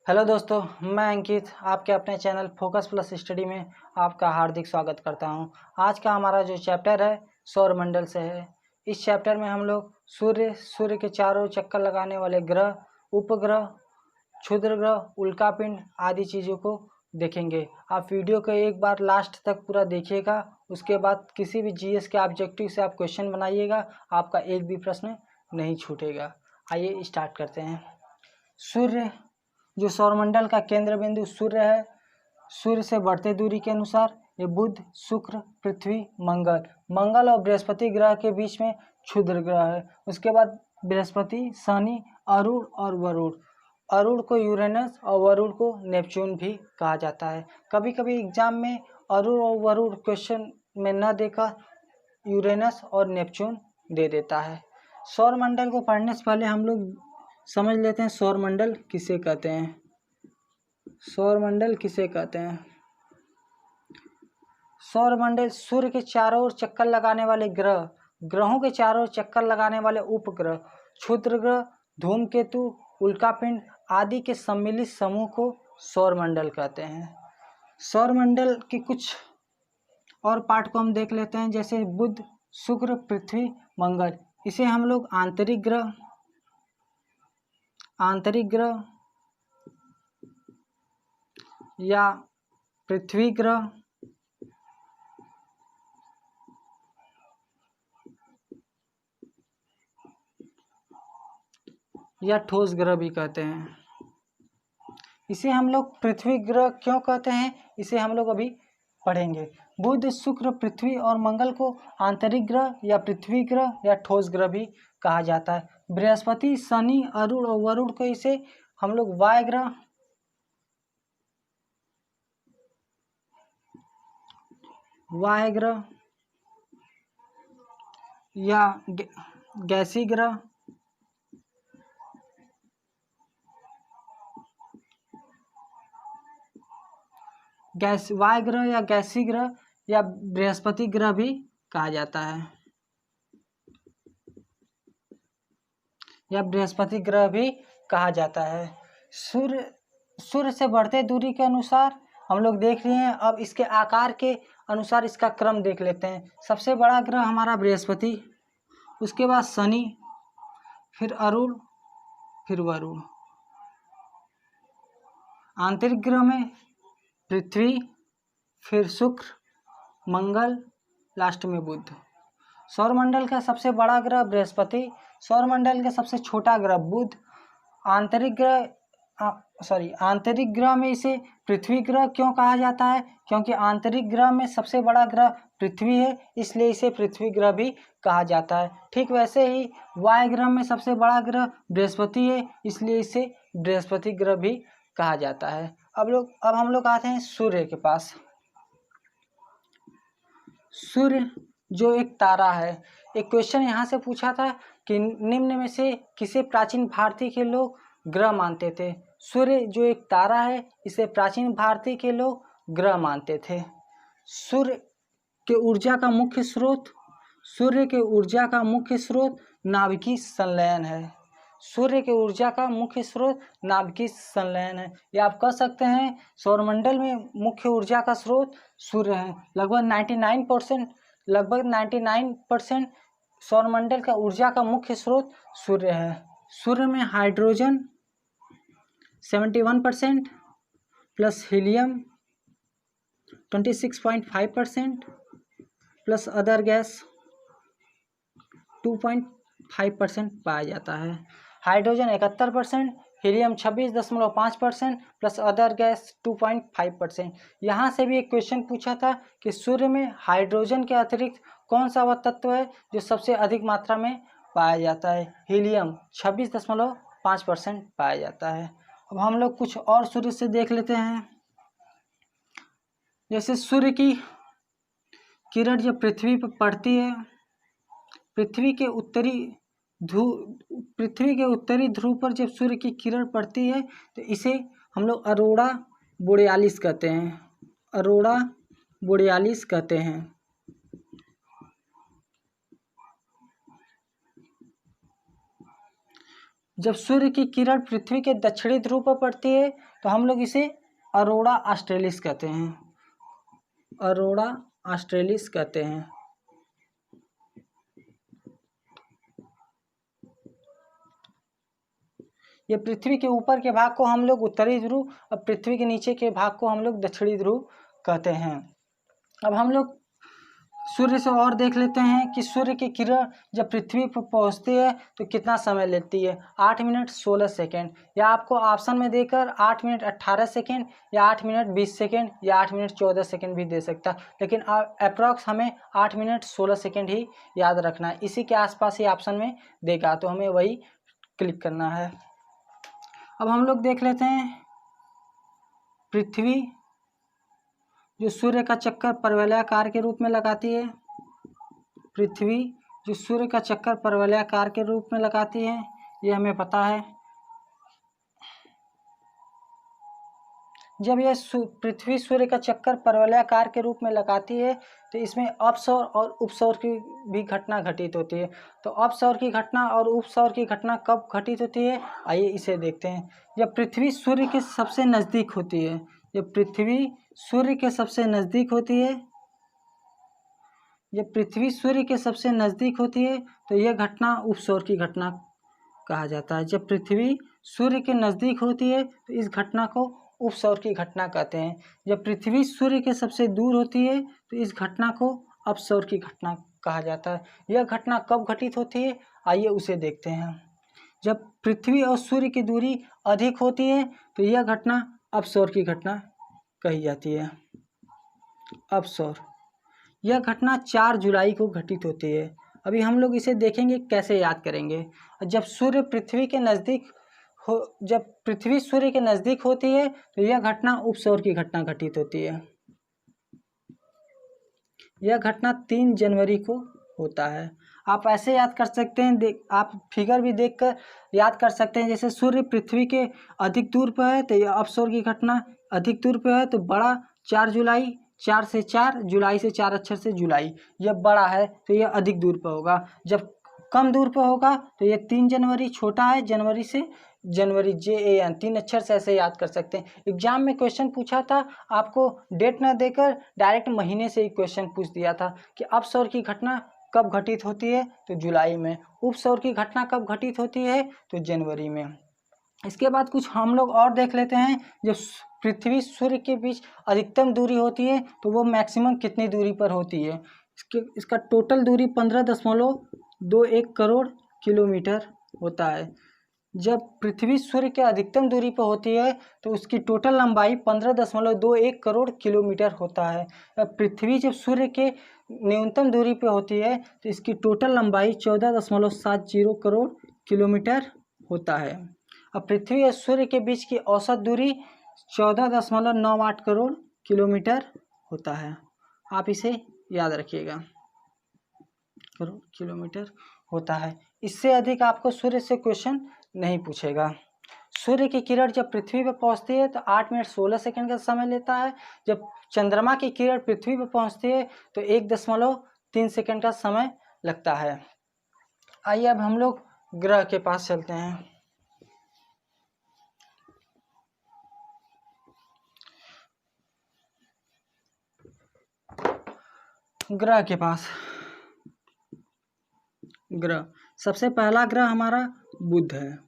Hello दोस्तों, मैं अंकित आपके अपने चैनल फोकस प्लस स्टडी में आपका हार्दिक स्वागत करता हूं। आज का हमारा जो चैप्टर है सौरमंडल से है। इस चैप्टर में हम लोग सूर्य के चारों चक्कर लगाने वाले ग्रह, उपग्रह, क्षुद्र ग्रह, उल्कापिंड आदि चीज़ों को देखेंगे। आप वीडियो को एक बार लास्ट तक पूरा देखिएगा। उसके बाद किसी भी जीएस के ऑब्जेक्टिव से आप क्वेश्चन बनाइएगा, आपका एक भी प्रश्न नहीं छूटेगा। आइए स्टार्ट करते हैं। सूर्य, जो सौरमंडल का केंद्र बिंदु सूर्य है, सूर्य से बढ़ते दूरी के अनुसार ये बुध, शुक्र, पृथ्वी, मंगल और बृहस्पति ग्रह के बीच में क्षुद्र ग्रह है। उसके बाद बृहस्पति, शनि, अरुण और वरुण। अरुण को यूरेनस और वरुण को नेपच्यून भी कहा जाता है। कभी कभी एग्जाम में अरुण और वरुण क्वेश्चन में न देकर यूरेनस और नेपच्यून दे देता है। सौरमंडल को पढ़ने से पहले हम लोग समझ लेते हैं सौरमंडल किसे कहते हैं। सौरमंडल किसे कहते हैं? सौरमंडल सूर्य के चारों ओर चक्कर लगाने वाले ग्रह, ग्रहों के चारों ओर चक्कर लगाने वाले उपग्रह, क्षुद्र ग्रह, धूमकेतु, उल्कापिंड आदि के सम्मिलित समूह को सौरमंडल कहते हैं। सौरमंडल के कुछ और पार्ट को हम देख लेते हैं, जैसे बुध, शुक्र, पृथ्वी, मंगल। इसे हम लोग आंतरिक ग्रह या पृथ्वी ग्रह या ठोस ग्रह भी कहते हैं। इसे हम लोग पृथ्वी ग्रह क्यों कहते हैं, इसे हम लोग अभी पढ़ेंगे। बुध, शुक्र, पृथ्वी और मंगल को आंतरिक ग्रह या पृथ्वी ग्रह या ठोस ग्रह भी कहा जाता है। बृहस्पति, शनि, अरुण और वरुण को इसे हम लोग वायु ग्रह या गैसी ग्रह वायु ग्रह या गैसी ग्रह या बृहस्पति ग्रह भी कहा जाता है, या बृहस्पति ग्रह भी कहा जाता है। सूर्य से बढ़ते दूरी के अनुसार हम लोग देख रहे हैं। अब इसके आकार के अनुसार इसका क्रम देख लेते हैं। सबसे बड़ा ग्रह हमारा बृहस्पति, उसके बाद शनि, फिर अरुण, फिर वरुण। आंतरिक ग्रह में पृथ्वी, फिर शुक्र, मंगल, लास्ट में बुध। सौरमंडल का सबसे बड़ा ग्रह बृहस्पति, सौरमंडल का सबसे छोटा ग्रह बुध। आंतरिक ग्रह में इसे पृथ्वी ग्रह क्यों कहा जाता है? क्योंकि आंतरिक ग्रह में सबसे बड़ा ग्रह पृथ्वी है, इसलिए इसे पृथ्वी ग्रह भी कहा जाता है। ठीक वैसे ही वायु ग्रह में सबसे बड़ा ग्रह बृहस्पति है, इसलिए इसे बृहस्पति ग्रह भी कहा जाता है। अब हम लोग आते हैं सूर्य के पास। सूर्य जो एक तारा है, एक क्वेश्चन यहाँ से पूछा था कि निम्न में से किसे प्राचीन भारतीय के लोग ग्रह मानते थे। सूर्य जो एक तारा है, इसे प्राचीन भारतीय के लोग ग्रह मानते थे। सूर्य के ऊर्जा का मुख्य स्रोत नाभिकीय संलयन है। सूर्य के ऊर्जा का मुख्य स्रोत नाभिकीय संलयन है। या आप कह सकते हैं सौरमंडल में मुख्य ऊर्जा का स्रोत सूर्य है। लगभग 99% सौरमंडल का ऊर्जा का मुख्य स्रोत सूर्य है। सूर्य में hydrogen 71% plus helium 26.5% plus other gas 2.5% पाया जाता है। Hydrogen 71%, helium 26.5% plus other gas 2.5%। यहाँ से भी एक क्वेश्चन पूछा था कि सूर्य में हाइड्रोजन के अतिरिक्त कौन सा वह तत्व है जो सबसे अधिक मात्रा में पाया जाता है? हीलियम 26.5% पाया जाता है। अब हम लोग कुछ और सूर्य से देख लेते हैं। जैसे सूर्य की किरण जब पृथ्वी पर पड़ती है, पृथ्वी के उत्तरी ध्रुव पर जब सूर्य की किरण पड़ती है तो इसे हम लोग अरोरा बोरियालिस कहते हैं। जब सूर्य की किरण पृथ्वी के दक्षिणी ध्रुव पर पड़ती है तो हम लोग इसे अरोरा ऑस्ट्रेलिस कहते हैं। अरोरा ऑस्ट्रेलिस कहते हैं। ये पृथ्वी के ऊपर के भाग को हम लोग उत्तरी ध्रुव और पृथ्वी के नीचे के भाग को हम लोग दक्षिणी ध्रुव कहते हैं। अब हम लोग सूर्य से और देख लेते हैं कि सूर्य की किरण जब पृथ्वी पर पहुंचती है तो कितना समय लेती है। 8 मिनट 16 सेकेंड, या आपको ऑप्शन में देकर 8 मिनट 18 सेकेंड या 8 मिनट 20 सेकेंड या 8 मिनट 14 सेकेंड भी दे सकता, लेकिन अप्रॉक्स हमें 8 मिनट 16 सेकेंड ही याद रखना है। इसी के आसपास ही ऑप्शन में देगा तो हमें वही क्लिक करना है। अब हम लोग देख लेते हैं पृथ्वी जो सूर्य का चक्कर परवलयाकार के रूप में लगाती है। पृथ्वी जो सूर्य का चक्कर परवलयाकार के रूप में लगाती है, ये हमें पता है। जब यह पृथ्वी सूर्य का चक्कर परवलयाकार के रूप में लगाती है तो इसमें अपसौर और उपसौर की भी घटना घटित होती है। तो अपसौर की घटना और उपसौर की घटना कब घटित होती है, आइए इसे देखते हैं। जब पृथ्वी सूर्य के सबसे नज़दीक होती है, जब पृथ्वी सूर्य के सबसे नज़दीक होती है, जब पृथ्वी सूर्य के सबसे नज़दीक होती है तो यह घटना उपसौर की घटना कहा जाता है। जब पृथ्वी सूर्य के नज़दीक होती है तो इस घटना को उपसौर की घटना कहते हैं। जब पृथ्वी सूर्य के सबसे दूर होती है तो इस घटना को अपसौर की घटना कहा जाता है। यह घटना कब घटित होती है, आइए उसे देखते हैं। जब पृथ्वी और सूर्य की दूरी अधिक होती है तो यह घटना अपसौर की घटना कही जाती है। अपसौर, यह घटना 4 जुलाई को घटित होती है। अभी हम लोग इसे देखेंगे कैसे याद करेंगे। जब सूर्य पृथ्वी के नज़दीक हो, जब पृथ्वी सूर्य के नज़दीक होती है तो यह घटना उपसौर की घटना घटित होती है। यह घटना 3 जनवरी को होता है। आप ऐसे याद कर सकते हैं, आप फिगर भी देखकर याद कर सकते हैं। जैसे सूर्य पृथ्वी के अधिक दूर पर है तो यह अपसौर की घटना अधिक दूर पर है तो बड़ा 4 जुलाई, 4 से 4 जुलाई से 4 अक्षर से जुलाई, यह बड़ा है तो यह अधिक दूर पर होगा। जब कम दूर पर होगा तो यह 3 जनवरी, छोटा है जनवरी से जनवरी, JAN 3 अक्षर से ऐसे याद कर सकते हैं। एग्जाम में क्वेश्चन पूछा था, आपको डेट न देकर डायरेक्ट महीने से ही क्वेश्चन पूछ दिया था कि अपसौर की घटना कब घटित होती है तो जुलाई में, उपसौर की घटना कब घटित होती है तो जनवरी में। इसके बाद कुछ हम लोग और देख लेते हैं। जब पृथ्वी सूर्य के बीच अधिकतम दूरी होती है तो वो मैक्सिमम कितनी दूरी पर होती है। इसका टोटल दूरी 15.21 करोड़ किलोमीटर होता है। जब पृथ्वी सूर्य के अधिकतम दूरी पर होती है तो उसकी टोटल लंबाई 15.21 करोड़ किलोमीटर होता है। पृथ्वी जब सूर्य के न्यूनतम दूरी पर होती है तो इसकी टोटल लंबाई 14.70 करोड़ किलोमीटर होता है। अब पृथ्वी और सूर्य के बीच की औसत दूरी 14.98 करोड़ किलोमीटर होता है। आप इसे याद रखिएगा, करोड़ किलोमीटर होता है। इससे अधिक आपको सूर्य से क्वेश्चन नहीं पूछेगा। सूर्य की किरण जब पृथ्वी पर पहुंचती है तो 8 मिनट 16 सेकंड का समय लेता है। जब चंद्रमा की किरण पृथ्वी पर पहुंचती है तो 1.3 सेकंड का समय लगता है। आइए अब हम लोग ग्रह के पास चलते हैं। ग्रह के पास, ग्रह, सबसे पहला ग्रह हमारा बुध है।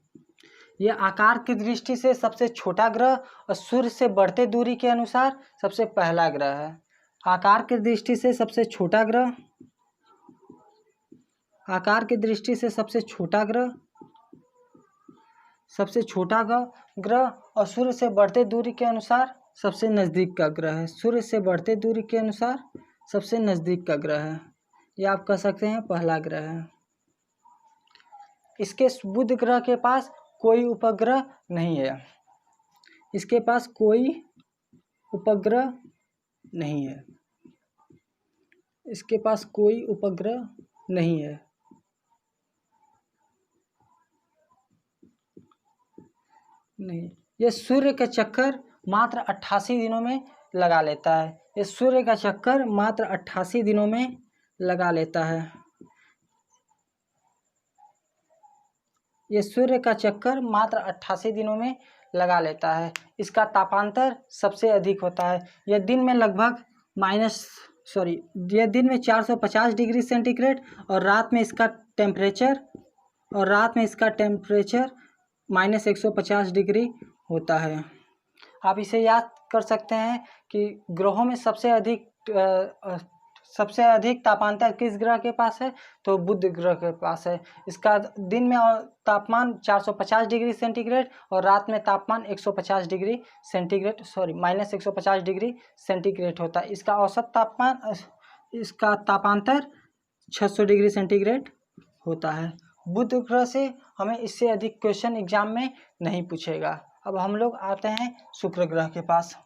यह आकार की दृष्टि से सबसे छोटा ग्रह और सूर्य से बढ़ते दूरी के अनुसार सबसे पहला ग्रह है। आकार की दृष्टि से सबसे छोटा ग्रह, आकार की दृष्टि से सबसे छोटा ग्रह, सबसे छोटा ग्रह और सूर्य से बढ़ते दूरी के अनुसार सबसे नज़दीक का ग्रह है। सूर्य से बढ़ते दूरी के अनुसार सबसे नज़दीक का ग्रह है। यह आप कह सकते हैं पहला ग्रह है। इसके बुध ग्रह के पास कोई उपग्रह नहीं है। इसके पास कोई उपग्रह नहीं है। इसके पास कोई उपग्रह नहीं है। नहीं, यह सूर्य का चक्कर मात्र 88 दिनों में लगा लेता है। यह सूर्य का चक्कर मात्र 88 दिनों में लगा लेता है। ये सूर्य का चक्कर मात्र 88 दिनों में लगा लेता है। इसका तापांतर सबसे अधिक होता है। यह दिन में लगभग यह दिन में 450 डिग्री सेंटीग्रेड और रात में इसका टेम्परेचर -150 डिग्री होता है। आप इसे याद कर सकते हैं कि ग्रहों में सबसे अधिक तापांतर किस ग्रह के पास है, तो बुध ग्रह के पास है। इसका दिन में तापमान 450 डिग्री सेंटीग्रेड और रात में तापमान -150 डिग्री सेंटीग्रेड होता है। इसका औसत तापमान, इसका तापांतर 600 डिग्री सेंटीग्रेड होता है। बुध ग्रह से हमें इससे अधिक क्वेश्चन एग्जाम में नहीं पूछेगा। अब हम लोग आते हैं शुक्र ग्रह के पास।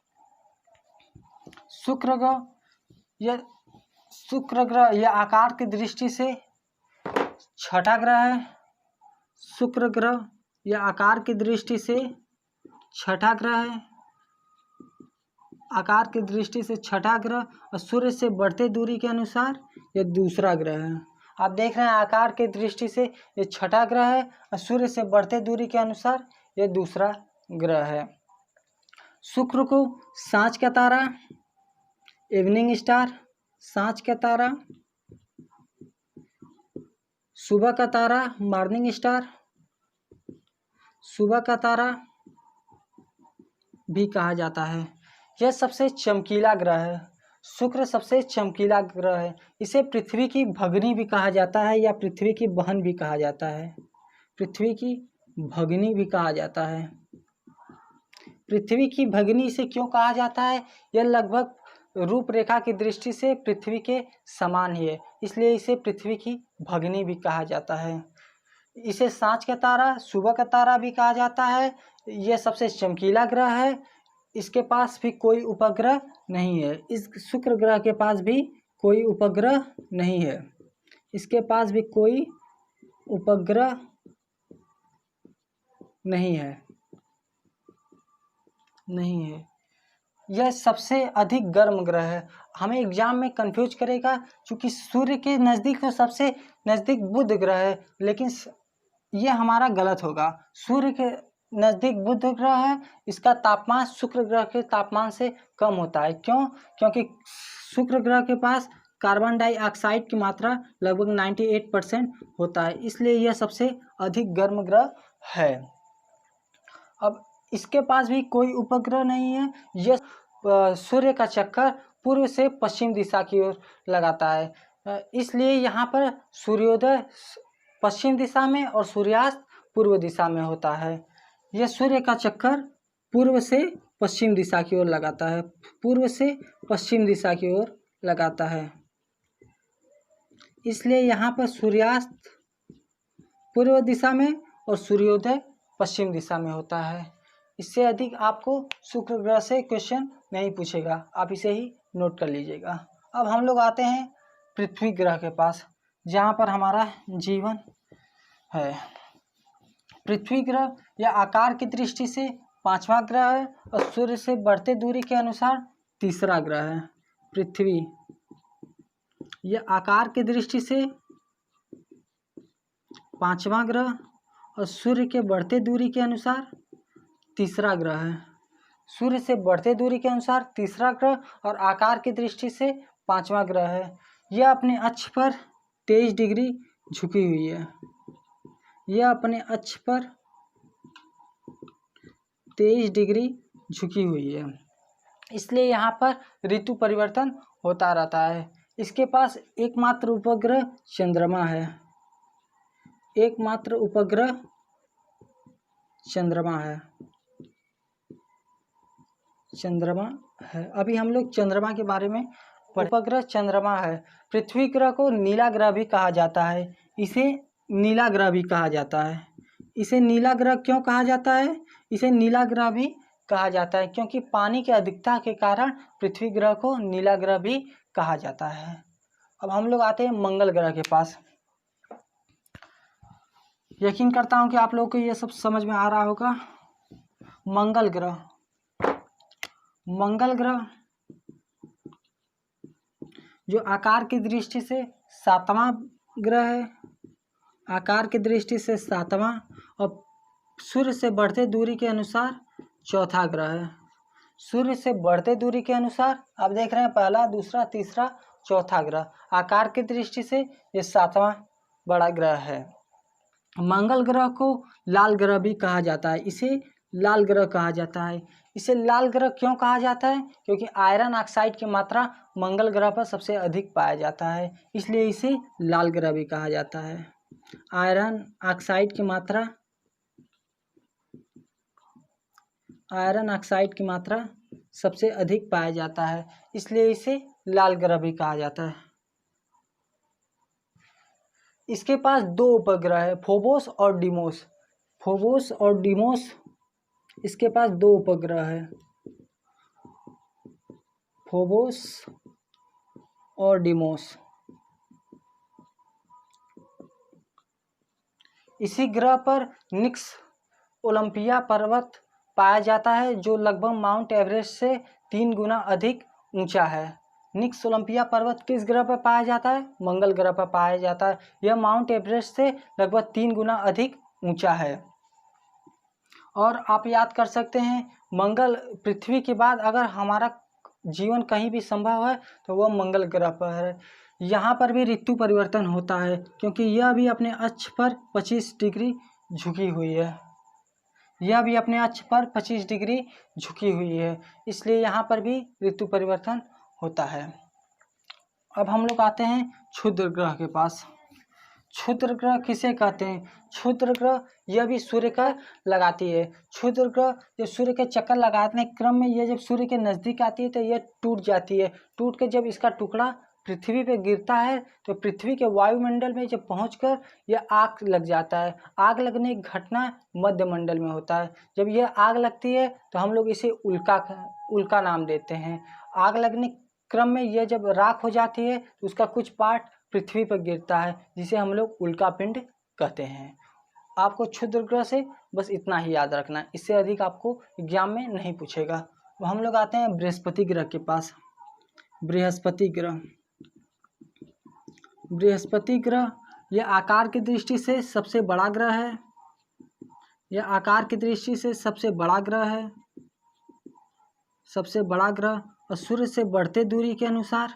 शुक्र ग्रह यह आकार की दृष्टि से छठा ग्रह है। शुक्र ग्रह यह आकार की दृष्टि से छठा ग्रह है। आकार की दृष्टि से छठा ग्रह और सूर्य से बढ़ते दूरी के अनुसार यह दूसरा ग्रह है। आप देख रहे हैं आकार की दृष्टि से यह छठा ग्रह है और सूर्य से बढ़ते दूरी के अनुसार यह दूसरा ग्रह है। शुक्र को सांझ का तारा, इवनिंग स्टार, सांझ का तारा, सुबह का तारा, मॉर्निंग स्टार, सुबह का तारा भी कहा जाता है। यह सबसे चमकीला ग्रह है। शुक्र सबसे चमकीला ग्रह है। इसे पृथ्वी की भगिनी भी कहा जाता है या पृथ्वी की बहन भी कहा जाता है। पृथ्वी की भगिनी भी कहा जाता है। पृथ्वी की भगिनी इसे क्यों कहा जाता है? यह लगभग रूपरेखा की दृष्टि से पृथ्वी के समान ही है, इसलिए इसे पृथ्वी की भगिनी भी कहा जाता है। इसे सांझ का तारा, सुबह का तारा भी कहा जाता है। यह सबसे चमकीला ग्रह है। इसके पास भी कोई उपग्रह नहीं है। इस शुक्र ग्रह के पास भी कोई उपग्रह नहीं है। इसके पास भी कोई उपग्रह नहीं है। यह सबसे अधिक गर्म ग्रह है। हमें एग्जाम में कंफ्यूज करेगा, क्योंकि सूर्य के नज़दीक तो सबसे नज़दीक बुध ग्रह है, लेकिन यह हमारा गलत होगा। सूर्य के नज़दीक बुध ग्रह है। इसका तापमान शुक्र ग्रह के तापमान से कम होता है। क्यों? क्योंकि शुक्र ग्रह के पास कार्बन डाइऑक्साइड की मात्रा लगभग 98% होता है, इसलिए यह सबसे अधिक गर्म ग्रह है। अब इसके पास भी कोई उपग्रह नहीं है। यह सूर्य का चक्कर पूर्व से पश्चिम दिशा की ओर लगाता है, इसलिए यहाँ पर सूर्योदय पश्चिम दिशा में और सूर्यास्त पूर्व दिशा में होता है। यह सूर्य का चक्कर पूर्व से पश्चिम दिशा की ओर लगाता है। पूर्व से पश्चिम दिशा की ओर लगाता है, इसलिए यहाँ पर सूर्यास्त पूर्व दिशा में और सूर्योदय पश्चिम दिशा में होता है। इससे अधिक आपको शुक्र ग्रह से क्वेश्चन नहीं पूछेगा, आप इसे ही नोट कर लीजिएगा। अब हम लोग आते हैं पृथ्वी ग्रह के पास, जहाँ पर हमारा जीवन है। पृथ्वी ग्रह यह आकार की दृष्टि से पांचवा ग्रह है और सूर्य से बढ़ते दूरी के अनुसार तीसरा ग्रह है। पृथ्वी यह आकार की दृष्टि से पांचवा ग्रह और सूर्य के बढ़ते दूरी के अनुसार तीसरा ग्रह है। सूर्य से बढ़ते दूरी के अनुसार तीसरा ग्रह और आकार की दृष्टि से पांचवा ग्रह है। यह अपने अक्ष पर 23 डिग्री झुकी हुई है। यह अपने अक्ष पर 23 डिग्री झुकी हुई है, इसलिए यहाँ पर ऋतु परिवर्तन होता रहता है। इसके पास एकमात्र उपग्रह चंद्रमा है। एकमात्र उपग्रह चंद्रमा है। अभी हम लोग चंद्रमा के बारे में उपग्रह चंद्रमा है। पृथ्वी ग्रह को नीला ग्रह भी कहा जाता है। इसे नीला ग्रह भी कहा जाता है। इसे नीला ग्रह क्यों कहा जाता है? इसे नीला ग्रह भी कहा जाता है क्योंकि पानी की अधिकता के कारण पृथ्वी ग्रह को नीला ग्रह भी कहा जाता है। अब हम लोग आते हैं मंगल ग्रह के पास। यकीन करता हूँ कि आप लोगों को ये सब समझ में आ रहा होगा। मंगल ग्रह जो आकार की दृष्टि से सातवां ग्रह है। आकार की दृष्टि से सातवां और सूर्य से बढ़ते दूरी के अनुसार चौथा ग्रह है। सूर्य से बढ़ते दूरी के अनुसार आप देख रहे हैं पहला, दूसरा, तीसरा, चौथा ग्रह। आकार की दृष्टि से ये 7वां बड़ा ग्रह है। मंगल ग्रह को लाल ग्रह भी कहा जाता है। इसे लाल ग्रह कहा जाता है। इसे लाल ग्रह क्यों कहा जाता है? क्योंकि आयरन ऑक्साइड की मात्रा मंगल ग्रह पर सबसे अधिक पाया जाता है, इसलिए इसे लाल ग्रह भी कहा जाता है। आयरन ऑक्साइड की मात्रा सबसे अधिक पाया जाता है, इसलिए इसे लाल ग्रह भी कहा जाता है। इसके पास 2 उपग्रह है, फोबोस और डीमोस। फोबोस और डीमोस, इसके पास 2 उपग्रह है, फोबोस और डीमोस। इसी ग्रह पर निक्स ओलंपिया पर्वत पाया जाता है, जो लगभग माउंट एवरेस्ट से 3 गुना अधिक ऊंचा है। निक्स ओलंपिया पर्वत किस ग्रह पर पाया जाता है? मंगल ग्रह पर पाया जाता है। यह माउंट एवरेस्ट से लगभग 3 गुना अधिक ऊंचा है। और आप याद कर सकते हैं, मंगल पृथ्वी के बाद अगर हमारा जीवन कहीं भी संभव है तो वह मंगल ग्रह पर है। यहाँ पर भी ऋतु परिवर्तन होता है, क्योंकि यह भी अपने अक्ष पर 25 डिग्री झुकी हुई है। यह भी अपने अक्ष पर 25 डिग्री झुकी हुई है, इसलिए यहाँ पर भी ऋतु परिवर्तन होता है। अब हम लोग आते हैं क्षुद्र ग्रह के पास। क्षुद्र ग्रह किसे कहते हैं? क्षुद्र ग्रह यह भी सूर्य का लगाती है। क्षुद्र ग्रह जब सूर्य के चक्कर लगाने के क्रम में यह जब सूर्य के नज़दीक आती है तो यह टूट जाती है। टूट के जब इसका टुकड़ा पृथ्वी पे गिरता है तो पृथ्वी के वायुमंडल में जब पहुंचकर यह आग लग जाता है। आग लगने की घटना मध्यमंडल में होता है। जब यह आग लगती है तो हम लोग इसे उल्का नाम देते हैं। आग लगने क्रम में यह जब राख हो जाती है तो उसका कुछ पार्ट पृथ्वी पर गिरता है, जिसे हम लोग उल्का पिंड कहते हैं। आपको क्षुद्र ग्रह से बस इतना ही याद रखना है, इससे अधिक आपको एग्जाम में नहीं पूछेगा। तो हम लोग आते हैं बृहस्पति ग्रह के पास। बृहस्पति ग्रह यह आकार की दृष्टि से सबसे बड़ा ग्रह है। यह आकार की दृष्टि से सबसे बड़ा ग्रह और सूर्य से बढ़ते दूरी के अनुसार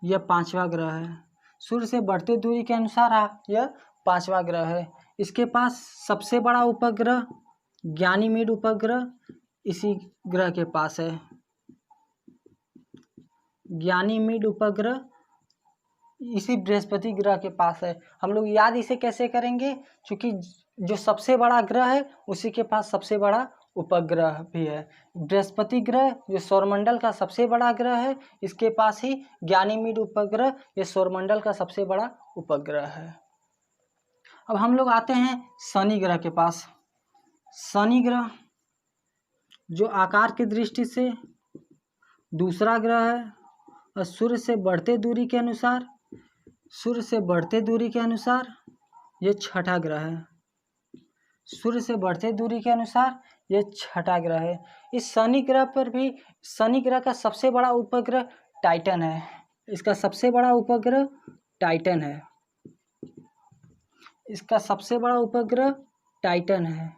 यह 5वां ग्रह है। सूर्य से बढ़ते दूरी के अनुसार यह 5वां ग्रह है। इसके पास सबसे बड़ा उपग्रह ज्ञानीमीड उपग्रह इसी ग्रह के पास है। ज्ञानीमीड उपग्रह इसी बृहस्पति ग्रह के पास है। हम लोग याद इसे कैसे करेंगे? क्योंकि जो सबसे बड़ा ग्रह है उसी के पास सबसे बड़ा उपग्रह भी है। बृहस्पति ग्रह जो सौरमंडल का सबसे बड़ा ग्रह है, इसके पास ही ज्ञानीमीड उपग्रह ये सौरमंडल का सबसे बड़ा उपग्रह है। अब हम लोग आते हैं शनि ग्रह के पास। शनि ग्रह जो आकार की दृष्टि से दूसरा ग्रह है और सूर्य से बढ़ते दूरी के अनुसार ये 6ठा ग्रह है। सूर्य से बढ़ते दूरी के अनुसार ये 6ठा ग्रह है। इस शनि ग्रह पर भी शनि ग्रह का सबसे बड़ा उपग्रह टाइटन है। इसका सबसे बड़ा उपग्रह टाइटन है।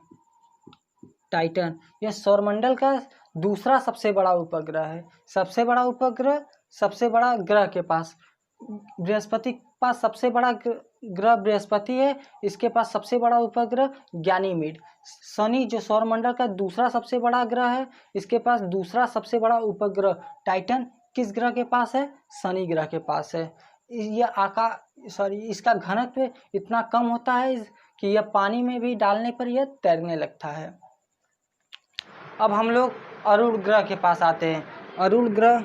टाइटन यह सौरमंडल का दूसरा सबसे बड़ा उपग्रह है। सबसे बड़ा उपग्रह सबसे बड़ा ग्रह के पास बृहस्पति के पास सबसे बड़ा ग्रह बृहस्पति है। इसके पास सबसे बड़ा उपग्रह ज्ञानीमीड। शनि जो सौरमंडल का दूसरा सबसे बड़ा ग्रह है, इसके पास दूसरा सबसे बड़ा उपग्रह टाइटन किस ग्रह के पास है? शनि ग्रह के पास है। इसका घनत्व इतना कम होता है कि यह पानी में भी डालने पर यह तैरने लगता है। अब हम लोग अरुण ग्रह के पास आते हैं। अरुण ग्रह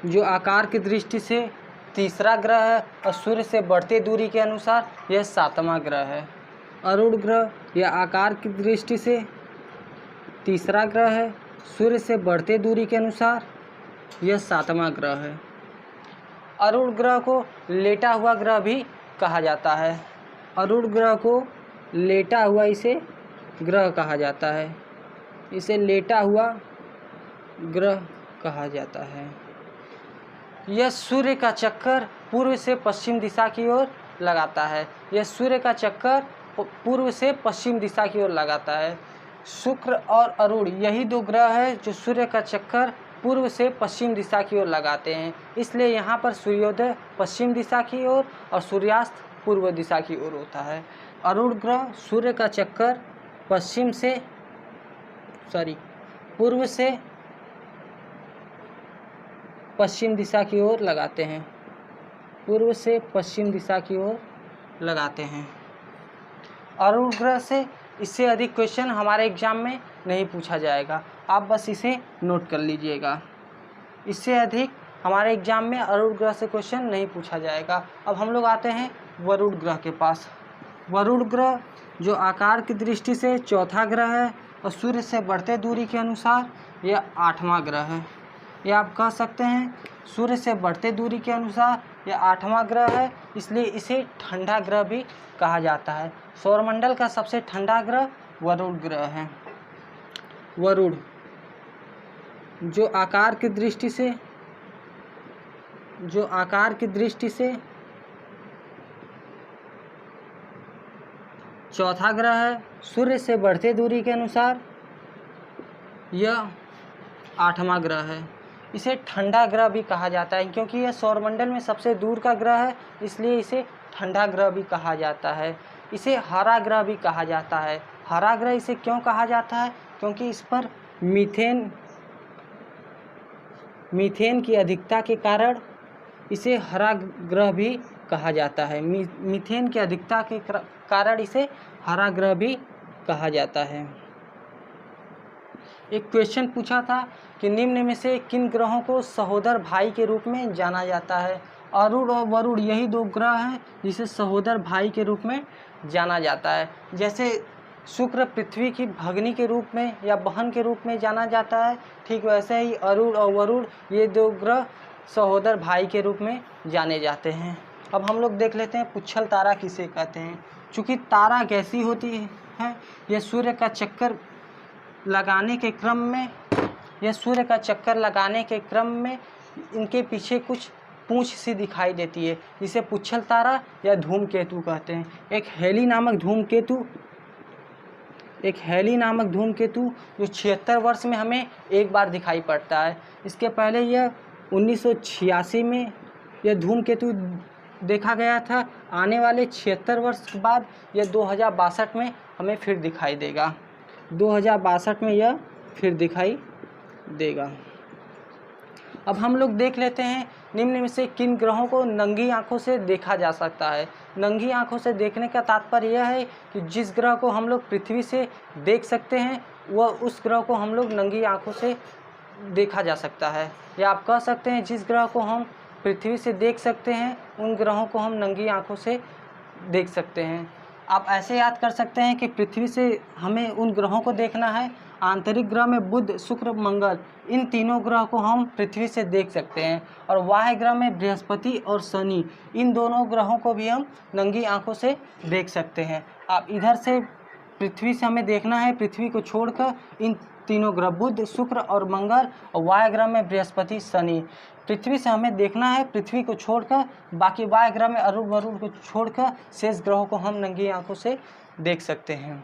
जो आकार की दृष्टि से तीसरा ग्रह है और सूर्य से बढ़ते दूरी के अनुसार यह 7वां ग्रह है। अरुण ग्रह यह आकार की दृष्टि से तीसरा ग्रह है, सूर्य से बढ़ते दूरी के अनुसार यह 7वां ग्रह है। अरुण ग्रह को लेटा हुआ ग्रह भी कहा जाता है। अरुण ग्रह को लेटा हुआ इसे ग्रह कहा जाता है। इसे लेटा हुआ ग्रह कहा जाता है। यह सूर्य का चक्कर पूर्व से पश्चिम दिशा की ओर लगाता है। यह सूर्य का चक्कर पूर्व से पश्चिम दिशा की ओर लगाता है। शुक्र और अरुण यही दो ग्रह है जो सूर्य का चक्कर पूर्व से पश्चिम दिशा की ओर लगाते हैं, इसलिए यहाँ पर सूर्योदय पश्चिम दिशा की ओर और सूर्यास्त पूर्व दिशा की ओर होता है। अरुण ग्रह सूर्य का चक्कर पूर्व से पश्चिम दिशा की ओर लगाते हैं, पूर्व से पश्चिम दिशा की ओर लगाते हैं। अरुण ग्रह से इससे अधिक क्वेश्चन हमारे एग्जाम में नहीं पूछा जाएगा, आप बस इसे नोट कर लीजिएगा। इससे अधिक हमारे एग्जाम में अरुण ग्रह से क्वेश्चन नहीं पूछा जाएगा। अब हम लोग आते हैं वरुण ग्रह के पास। वरुण ग्रह जो आकार की दृष्टि से चौथा ग्रह है और सूर्य से बढ़ते दूरी के अनुसार यह 8वां ग्रह है। यह आप कह सकते हैं सूर्य से बढ़ते दूरी के अनुसार यह 8वां ग्रह है, इसलिए इसे ठंडा ग्रह भी कहा जाता है। सौरमंडल का सबसे ठंडा ग्रह वरुण ग्रह है। वरुण जो आकार की दृष्टि से चौथा ग्रह है, सूर्य से बढ़ते दूरी के अनुसार यह 8वां ग्रह है। इसे ठंडा ग्रह भी कहा जाता है क्योंकि यह सौरमंडल में सबसे दूर का ग्रह है, इसलिए इसे ठंडा ग्रह भी कहा जाता है। इसे हरा ग्रह भी कहा जाता है। हरा ग्रह इसे क्यों कहा जाता है? क्योंकि इस पर मीथेन की अधिकता के कारण इसे हरा ग्रह भी कहा जाता है। मीथेन की अधिकता के कारण इसे हरा ग्रह भी कहा जाता है। एक क्वेश्चन पूछा था कि निम्न में से किन ग्रहों को सहोदर भाई के रूप में जाना जाता है? अरुण और वरुण यही दो ग्रह हैं जिसे सहोदर भाई के रूप में जाना जाता है। जैसे शुक्र पृथ्वी की भगिनी के रूप में या बहन के रूप में जाना जाता है, ठीक वैसे ही अरुण और वरुण ये दो ग्रह सहोदर भाई के रूप में जाने जाते हैं। अब हम लोग देख लेते हैं पुच्छल तारा किसे कहते हैं। चूँकि तारा गैसीय होती है, यह सूर्य का चक्कर लगाने के क्रम में इनके पीछे कुछ पूंछ सी दिखाई देती है, जिसे पुच्छल तारा या धूमकेतु कहते हैं। एक हेली नामक धूमकेतु जो 76 वर्ष में हमें एक बार दिखाई पड़ता है। इसके पहले यह 1986 में यह धूमकेतु देखा गया था। आने वाले 76 वर्ष के बाद यह 2062 में हमें फिर दिखाई देगा। 2062 में यह फिर दिखाई देगा। अब हम लोग देख लेते हैं निम्न में से किन ग्रहों को नंगी आंखों से देखा जा सकता है। नंगी आंखों से देखने का तात्पर्य यह है कि जिस ग्रह को हम लोग पृथ्वी से देख सकते हैं वह उस ग्रह को हम लोग नंगी आंखों से देखा जा सकता है, या आप कह सकते हैं जिस ग्रह को हम पृथ्वी से देख सकते हैं उन ग्रहों को हम नंगी आंखों से देख सकते हैं। आप ऐसे याद कर सकते हैं कि पृथ्वी से हमें उन ग्रहों को देखना है। आंतरिक ग्रह में बुध, शुक्र, मंगल, इन तीनों ग्रह को हम पृथ्वी से देख सकते हैं, और बाह्य ग्रह में बृहस्पति और शनि, इन दोनों ग्रहों को भी हम नंगी आंखों से देख सकते हैं। आप इधर से पृथ्वी से हमें देखना है, पृथ्वी को छोड़कर इन तीनों ग्रह बुध, शुक्र और मंगल, और वायु ग्रह में बृहस्पति, शनि। पृथ्वी से हमें देखना है पृथ्वी को छोड़कर, बाकी वायु ग्रह में अरुण वरुण को छोड़कर शेष ग्रहों को हम नंगी आंखों से देख सकते हैं।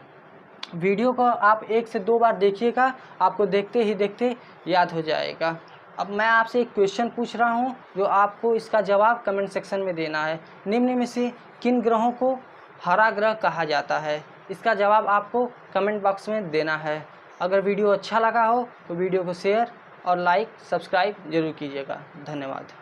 वीडियो को आप 1 से 2 बार देखिएगा, आपको देखते ही देखते याद हो जाएगा। अब मैं आपसे एक क्वेश्चन पूछ रहा हूं जो आपको इसका जवाब कमेंट सेक्शन में देना है। निम्न में से किन ग्रहों को हरा ग्रह कहा जाता है? इसका जवाब आपको कमेंट बॉक्स में देना है। अगर वीडियो अच्छा लगा हो तो वीडियो को शेयर और लाइक, सब्सक्राइब जरूर कीजिएगा। धन्यवाद।